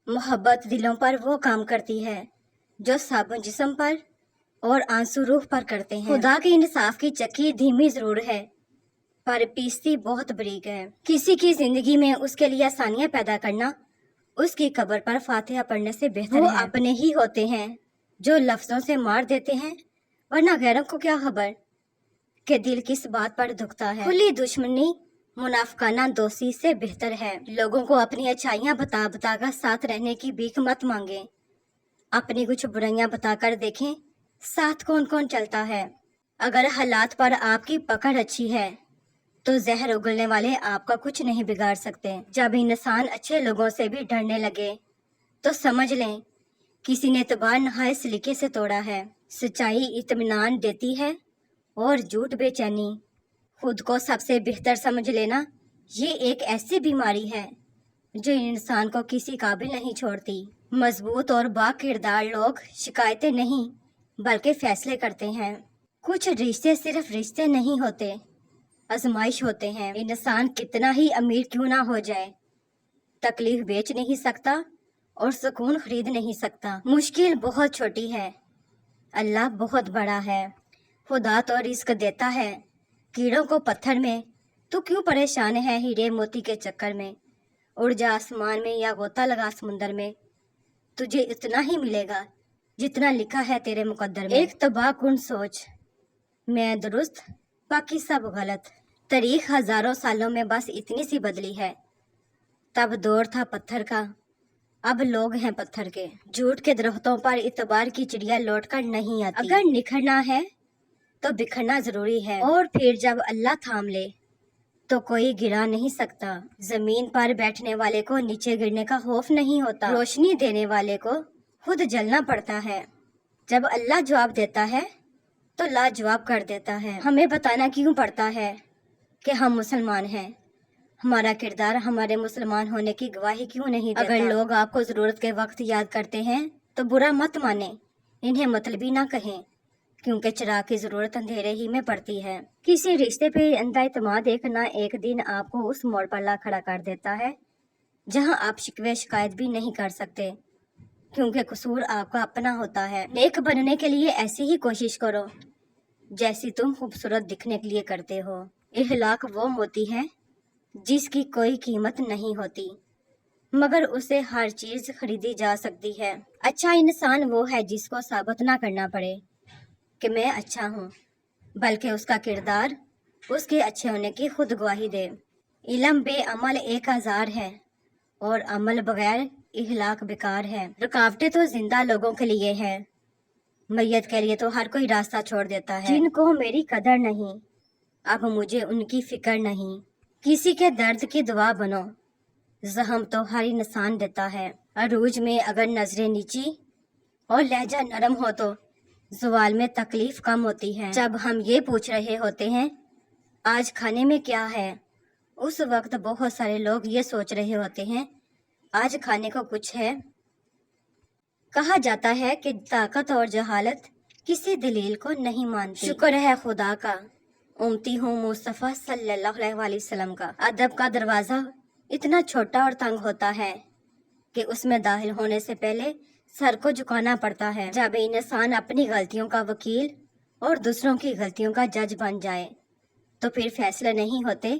मोहब्बत दिलों पर वो काम करती है जो साबुन जिस्म पर और आंसू रूह पर करते हैं। खुदा की इंसाफ की चक्की धीमी जरूर है पर पीसती बहुत बारीक है। किसी की जिंदगी में उसके लिए आसानियां पैदा करना उसकी कब्र पर फातिहा पढ़ने से बेहतर है। वो अपने ही होते हैं जो लफ्जों से मार देते हैं, वरना गैरों को क्या खबर कि दिल किस बात पर दुखता है। खुली दुश्मनी मुनाफिकाना दोस्ती से बेहतर है। लोगों को अपनी अच्छाइयां बता बता कर साथ रहने की भीख मत मांगे। अपनी कुछ बुराइयां बताकर देखें साथ कौन कौन चलता है। अगर हालात पर आपकी पकड़ अच्छी है तो जहर उगलने वाले आपका कुछ नहीं बिगाड़ सकते। जब इंसान अच्छे लोगों से भी डरने लगे तो समझ लें किसी ने एतबार नहायत सलीके से तोड़ा है। सच्चाई इत्मीनान देती है और झूठ बेचैनी। खुद को सबसे बेहतर समझ लेना ये एक ऐसी बीमारी है जो इंसान को किसी काबिल नहीं छोड़ती। मजबूत और बाकिरदार लोग शिकायतें नहीं बल्कि फैसले करते हैं। कुछ रिश्ते सिर्फ रिश्ते नहीं होते, आजमाइश होते हैं। इंसान कितना ही अमीर क्यों ना हो जाए, तकलीफ बेच नहीं सकता और सुकून खरीद नहीं सकता। मुश्किल बहुत छोटी है, अल्लाह बहुत बड़ा है। खुदा तो रिस्क देता है कीड़ों को पत्थर में, तू क्यों परेशान है हीरे मोती के चक्कर में। उड़ जा आसमान में या गोता लगा समुंदर में, तुझे इतना ही मिलेगा जितना लिखा है तेरे मुकद्दर में। एक तबाह कुन सोच, मैं दुरुस्त बाकी सब गलत। तारीख हजारों सालों में बस इतनी सी बदली है। तब दौर था पत्थर का, अब लोग हैं पत्थर के। झूठ के दरख्तों पर इतबार की चिड़िया लौट कर नहीं आती। अगर निखरना है तो बिखरना जरूरी है, और फिर जब अल्लाह थाम ले तो कोई गिरा नहीं सकता। जमीन पर बैठने वाले को नीचे गिरने का खौफ नहीं होता, रोशनी देने वाले को खुद जलना पड़ता है। जब अल्लाह जवाब देता है तो लाजवाब कर देता है। हमें बताना क्यों पड़ता है कि हम मुसलमान हैं? हमारा किरदार हमारे मुसलमान होने की गवाही क्यों नहीं देता? अगर लोग आपको जरूरत के वक्त याद करते हैं तो बुरा मत माने, इन्हें मतलबी ना कहें, क्योंकि चिराग की जरूरत अंधेरे ही में पड़ती है। किसी रिश्ते पे अंधा इत्मीनान देखना एक दिन आपको उस मोड़ पर ला खड़ा कर देता है जहां आप शिकवे शिकायत भी नहीं कर सकते, क्योंकि कसूर आपका अपना होता है। नेक बनने के लिए ऐसी ही कोशिश करो जैसी तुम खूबसूरत दिखने के लिए करते हो। इखलाक वो मोती है जिसकी कोई कीमत नहीं होती, मगर उसे हर चीज खरीदी जा सकती है। अच्छा इंसान वो है जिसको साबित ना करना पड़े कि मैं अच्छा हूँ, बल्कि उसका किरदार उसके अच्छे होने की खुद गवाही दे। इल्म बेअमल एक औजार है और अमल बगैर इखलाक बेकार है। रुकावटें तो जिंदा लोगों के लिए है, मैयत के लिए तो हर कोई रास्ता छोड़ देता है। जिनको मेरी कदर नहीं, अब मुझे उनकी फिक्र नहीं। किसी के दर्द की दुआ बनो, जख्म तो हर इंसान देता है। अरूज में अगर नजरें नीची और लहजा नरम हो तो ज़वाल में तकलीफ कम होती है। जब हम ये पूछ रहे होते हैं आज खाने में क्या है, उस वक्त बहुत सारे लोग ये सोच रहे होते हैं आज खाने को कुछ है। कहा जाता है कि ताकत और जहालत किसी दलील को नहीं मानती। शुक्र है खुदा का, उम्मती हूँ मुस्तफ़ा सल्लल्लाहु अलैहि वसल्लम का। अदब का दरवाज़ा इतना छोटा और तंग होता है कि उसमें दाखिल होने से पहले सर को झुकाना पड़ता है। जब इंसान अपनी गलतियों का वकील और दूसरों की गलतियों का जज बन जाए तो फिर फैसले नहीं होते,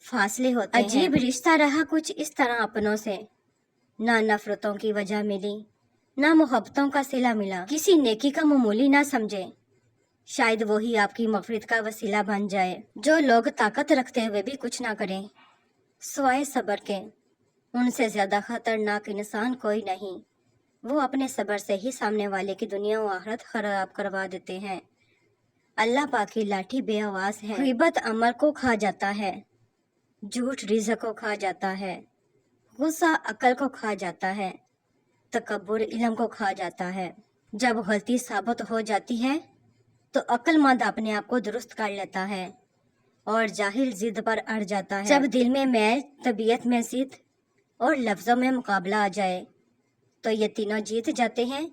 फासले होते हैं। अजीब रिश्ता रहा कुछ इस तरह अपनों से, ना नफरतों की वजह मिली ना मोहब्बतों का सिला मिला। किसी नेकी का मामूली ना समझे, शायद वही आपकी मगफिरत का वसीला बन जाए। जो लोग ताकत रखते हुए भी कुछ ना करें सिवाय सब्र के, उनसे ज्यादा खतरनाक इंसान कोई नहीं। वो अपने सब्र से ही सामने वाले की दुनिया और आखिरत खराब करवा देते हैं। अल्लाह पाक की लाठी बेआवाज है। गीबत अमल को खा जाता है, झूठ रिज़्क को खा जाता है, गुस्सा अकल को खा जाता है, तकब्बुर इल्म को खा जाता है। जब गलती साबित हो जाती है तो अक्लमंद अपने आप को दुरुस्त कर लेता है और जाहिल जिद पर अड़ जाता है। जब दिल में मैल, तबीयत में जिद और लफ्जों में मुकाबला आ जाए तो ये तीनों जीत जाते हैं,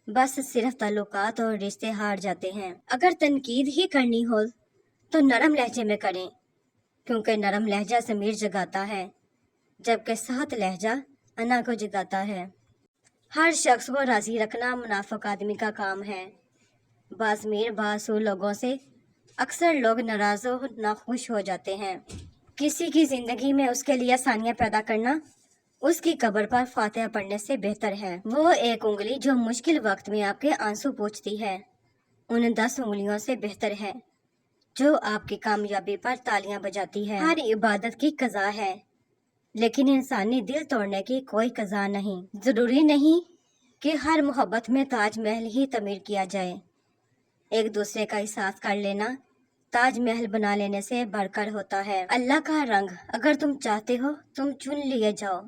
बस सिर्फ ताल्लुकात और रिश्ते हार जाते हैं। अगर तनकीद ही करनी हो तो नरम लहजे में करें, क्योंकि नरम लहजा ज़मीर जगाता है, जबकि सख्त लहजा अना को जगाता है। ہر شخص کو راضی رکھنا منافق آدمی کا کام ہے۔ بعض میر باصول لوگوں سے اکثر لوگ ناراض و ناخوش ہو جاتے ہیں۔ کسی کی زندگی میں اس کے لیے آسانیاں پیدا کرنا اس کی قبر پر فاتحہ پڑھنے سے بہتر ہے۔ وہ ایک انگلی جو مشکل وقت میں آپ کے آنسو پوچھتی ہے ان 10 انگلیوں سے بہتر ہے جو آپ کی کامیابی پر تالیاں بجاتی ہے۔ ہر عبادت کی قضا ہے لیکن انسانی دل توڑنے کی کوئی قضا نہیں۔ ضروری نہیں کہ ہر محبت میں تاج محل ہی تعمیر کیا جائے۔ ایک دوسرے کا احساس کر لینا تاج محل بنا لینے سے بڑھ کر ہوتا ہے۔ اللہ کا رنگ اگر تم چاہتے ہو تم چن لیے جاؤ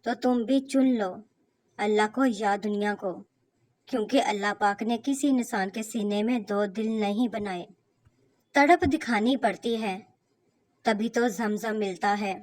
تو تم بھی چن لو اللہ کو یا دنیا کو، کیونکہ اللہ پاک نے کسی انسان کے سینے میں 2 دل نہیں بنائے۔ تڑپ دکھانی پڑتی ہے تبھی تو زمزم ملتا ہے۔